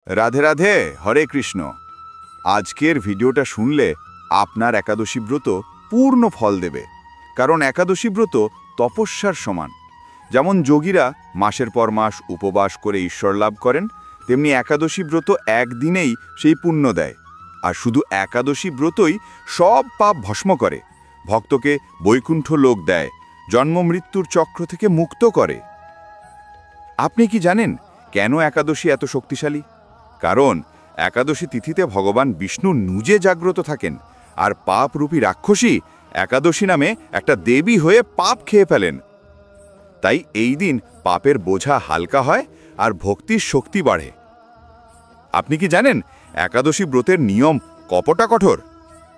রাধে রাধে, হরে কৃষ্ণ। আজকের ভিডিওটা শুনলে আপনার একাদশী ব্রত পূর্ণ ফল দেবে। কারণ একাদশী ব্রত তপস্যার সমান। যেমন যোগীরা মাসের পর মাস উপবাস করে ঈশ্বর লাভ করেন, তেমনি একাদশী ব্রত একদিনেই সেই পুণ্য দেয়। আর শুধু একাদশী ব্রতই সব পাপ ভস্ম করে, ভক্তকে বৈকুণ্ঠ লোক দেয়, জন্ম মৃত্যুর চক্র থেকে মুক্ত করে। আপনি কি জানেন কেন একাদশী এত শক্তিশালী? কারণ একাদশী তিথিতে ভগবান বিষ্ণু নিজে জাগ্রত থাকেন, আর পাপরূপী রাক্ষসী একাদশী নামে একটা দেবী হয়ে পাপ খেয়ে ফেলেন। তাই এই দিন পাপের বোঝা হালকা হয় আর ভক্তির শক্তি বাড়ে। আপনি কি জানেন একাদশী ব্রতের নিয়ম কতটা কঠোর?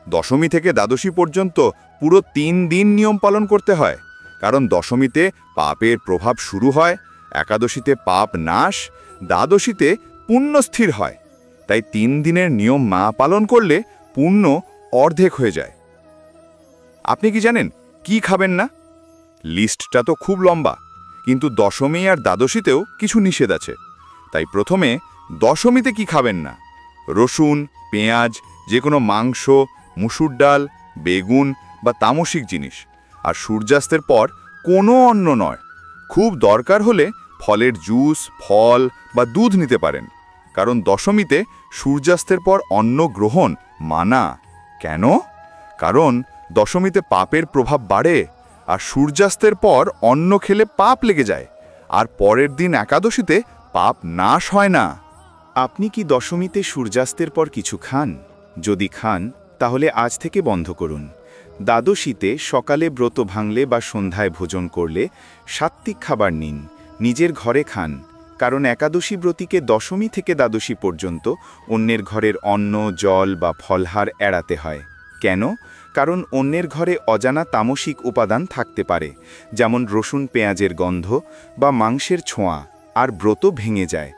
দশমী থেকে দ্বাদশী পর্যন্ত পুরো 3 দিন নিয়ম পালন করতে হয়। কারণ দশমীতে পাপের প্রভাব শুরু হয়, একাদশীতে পাপ নাশ, দ্বাদশীতে পুণ্য স্থির হয়। তাই 3 দিনের নিয়ম না পালন করলে পুণ্য অর্ধেক হয়ে যায়। আপনি কি জানেন কি খাবেন না? লিস্টটা তো খুব লম্বা, কিন্তু দশমী আর দ্বাদশীতেও কিছু নিষেধ আছে। তাই প্রথমে দশমীতে কি খাবেন না? রসুন, পেঁয়াজ, যে কোনো মাংস, মুসুর ডাল, বেগুন বা তামসিক জিনিস। আর সূর্যাস্তের পর কোনো অন্ন নয়। খুব দরকার হলে ফলের জুস, ফল বা দুধ নিতে পারেন। কারণ দশমীতে সূর্যাস্তের পর অন্ন গ্রহণ মানা। কেন? কারণ দশমীতে পাপের প্রভাব বাড়ে, আর সূর্যাস্তের পর অন্ন খেলে পাপ লেগে যায়, আর পরের দিন একাদশীতে পাপ নাশ হয় না। আপনি কি দশমীতে সূর্যাস্তের পর কিছু খান? যদি খান তাহলে আজ থেকে বন্ধ করুন। দ্বাদশীতে সকালে ব্রত ভাঙলে বা সন্ধ্যায় ভোজন করলে সাত্ত্বিক খাবার নিন, নিজের ঘরে খান। কারণ একাদশী ব্রতীকে দশমী থেকে দ্বাদশী পর্যন্ত অন্যের ঘরের অন্ন, জল বা ফলহার এড়াতে হয়। কেন? কারণ অন্যের ঘরে অজানা তামসিক উপাদান থাকতে পারে, যেমন রসুন পেঁয়াজের গন্ধ বা মাংসের ছোঁয়া, আর ব্রত ভেঙে যায়।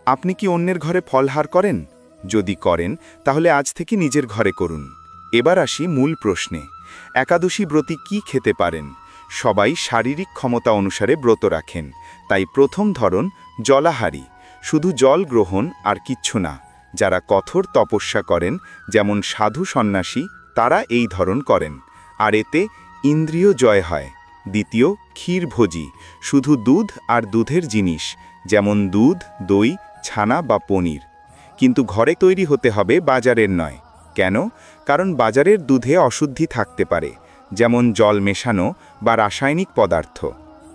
আপনি কি অন্যের ঘরে ফলহার করেন? যদি করেন তাহলে আজ থেকে নিজের ঘরে করুন। এবার আসি মূল প্রশ্নে, একাদশী ব্রতী কি খেতে পারেন? সবাই শারীরিক ক্ষমতা অনুসারে ব্রত রাখেন, তাই প্রথম ধরন জলাহারী, শুধু জল গ্রহণ আর কিচ্ছু না। যারা কঠোর তপস্যা করেন, যেমন সাধু সন্ন্যাসী, তারা এই ধরন করেন, আর এতে ইন্দ্রিয় জয় হয়। দ্বিতীয় ক্ষীরভোজী, শুধু দুধ আর দুধের জিনিস, যেমন দুধ, দই, ছানা বা পনির। কিন্তু ঘরে তৈরি হতে হবে, বাজারের নয়। কেন? কারণ বাজারের দুধে অশুদ্ধি থাকতে পারে, যেমন জল মেশানো বা রাসায়নিক পদার্থ।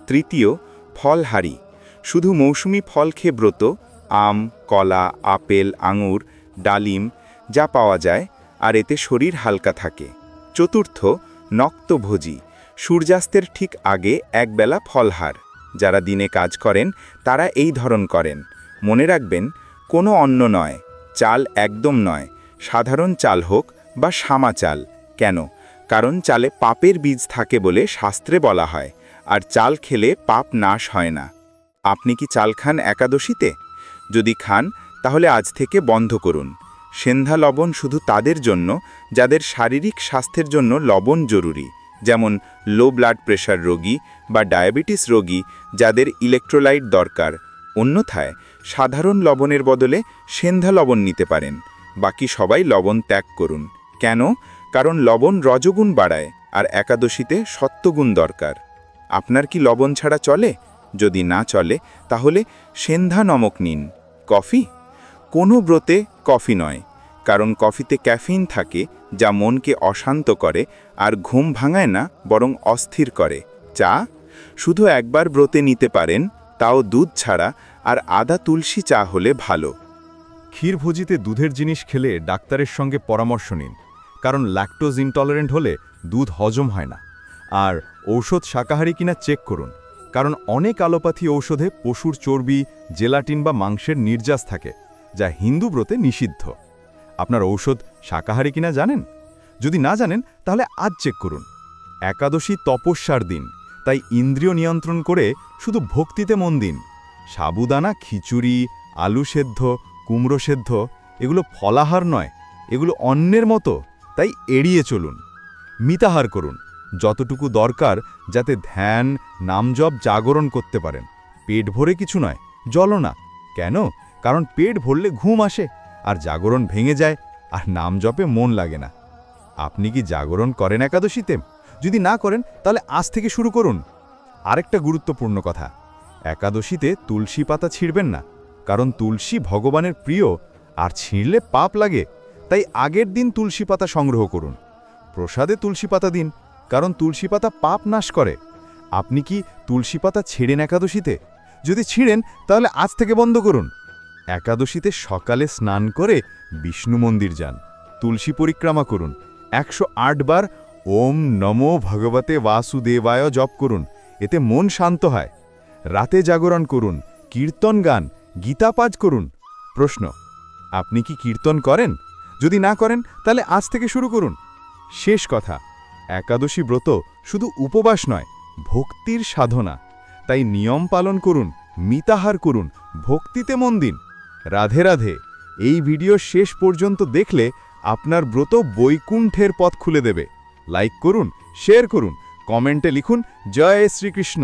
তৃতীয় ফলহারী, শুধু মৌসুমি ফল খেয়ে ব্রত, আম, কলা, আপেল, আঙুর, ডালিম যা পাওয়া যায়, আর এতে শরীর হালকা থাকে। চতুর্থ নক্তভোজী, সূর্যাস্তের ঠিক আগে একবেলা ফলহার। যারা দিনে কাজ করেন তারা এই ধরন করেন। মনে রাখবেন, কোনো অন্ন নয়, চাল একদম নয়, সাধারণ চাল হোক বা সামা চাল। কেন? কারণ চালে পাপের বীজ থাকে বলে শাস্ত্রে বলা হয়, আর চাল খেলে পাপ নাশ হয় না। আপনি কি চাল খান একাদশীতে? যদি খান তাহলে আজ থেকে বন্ধ করুন। সেন্ধা লবণ শুধু তাদের জন্য যাদের শারীরিক স্বাস্থ্যের জন্য লবণ জরুরি, যেমন লো ব্লাড প্রেশার রোগী বা ডায়াবেটিস রোগী, যাদের ইলেকট্রোলাইট দরকার। অন্যথায় সাধারণ লবণের বদলে সেন্ধা লবণ নিতে পারেন। বাকি সবাই লবণ ত্যাগ করুন। কেন? কারণ লবণ রজগুণ বাড়ায়, আর একাদশীতে সত্ত্বগুণ দরকার। আপনার কি লবণ ছাড়া চলে? যদি না চলে তাহলে সেন্ধা নমক নিন। কফি? কোনো ব্রতে কফি নয়, কারণ কফিতে ক্যাফিন থাকে, যা মনকে অশান্ত করে আর ঘুম ভাঙায় না, বরং অস্থির করে। চা? শুধু একবার ব্রতে নিতে পারেন, তাও দুধ ছাড়া, আর আদা তুলসী চা হলে ভালো। ক্ষীরভোজিতে দুধের জিনিস খেলে ডাক্তারের সঙ্গে পরামর্শ নিন, কারণ ল্যাকটোজ ইনটলারেন্ট হলে দুধ হজম হয় না। আর ঔষধ শাকাহারী কিনা চেক করুন, কারণ অনেক অ্যালোপ্যাথি ঔষধে পশুর চর্বি, জেলাটিন বা মাংসের নির্যাস থাকে, যা হিন্দু ব্রতে নিষিদ্ধ। আপনার ঔষধ শাকাহারী কিনা জানেন? যদি না জানেন তাহলে আজ চেক করুন। একাদশী তপস্যার দিন, তাই ইন্দ্রিয় নিয়ন্ত্রণ করে শুধু ভক্তিতে মন দিন। সাবুদানা, খিচুড়ি, আলু সেদ্ধ, কুমড়ো সেদ্ধ এগুলো ফলাহার নয়, এগুলো অন্নের মতো, তাই এড়িয়ে চলুন। মিতাহার করুন, যতটুকু দরকার, যাতে ধ্যান, নামজপ, জাগরণ করতে পারেন। পেট ভরে কিছু নয়, জলও না। কেন? কারণ পেট ভরলে ঘুম আসে আর জাগরণ ভেঙে যায় আর নাম জপে মন লাগে না। আপনি কি জাগরণ করেন একাদশীতে? যদি না করেন তাহলে আজ থেকে শুরু করুন। আরেকটা গুরুত্বপূর্ণ কথা, একাদশীতে তুলসী পাতা ছিঁড়বেন না, কারণ তুলসী ভগবানের প্রিয় আর ছিঁড়লে পাপ লাগে। তাই আগের দিন তুলসী পাতা সংগ্রহ করুন। প্রসাদে তুলসী পাতা দিন, কারণ তুলসী পাতা পাপ নাশ করে। আপনি কি তুলসী পাতা ছিঁড়েন একাদশীতে? যদি ছিঁড়েন তাহলে আজ থেকে বন্ধ করুন। একাদশীতে সকালে স্নান করে বিষ্ণু মন্দির যান, তুলসী পরিক্রমা করুন, 108 বার ওম নমো ভগবতে বাসুদেবায় জপ করুন, এতে মন শান্ত হয়। রাতে জাগরণ করুন, কীর্তন গান, গীতা পাঠ করুন। প্রশ্ন, আপনি কি কীর্তন করেন? যদি না করেন তাহলে আজ থেকে শুরু করুন। শেষ কথা, একাদশী ব্রত শুধু উপবাস নয়, ভক্তির সাধনা। তাই নিয়ম পালন করুন, মিতাহার করুন, ভক্তিতে মন দিন। রাধে রাধে। এই ভিডিও শেষ পর্যন্ত দেখলে আপনার ব্রত বৈকুণ্ঠের পথ খুলে দেবে। লাইক করুন, শেয়ার করুন, কমেন্টে লিখুন জয় শ্রীকৃষ্ণ।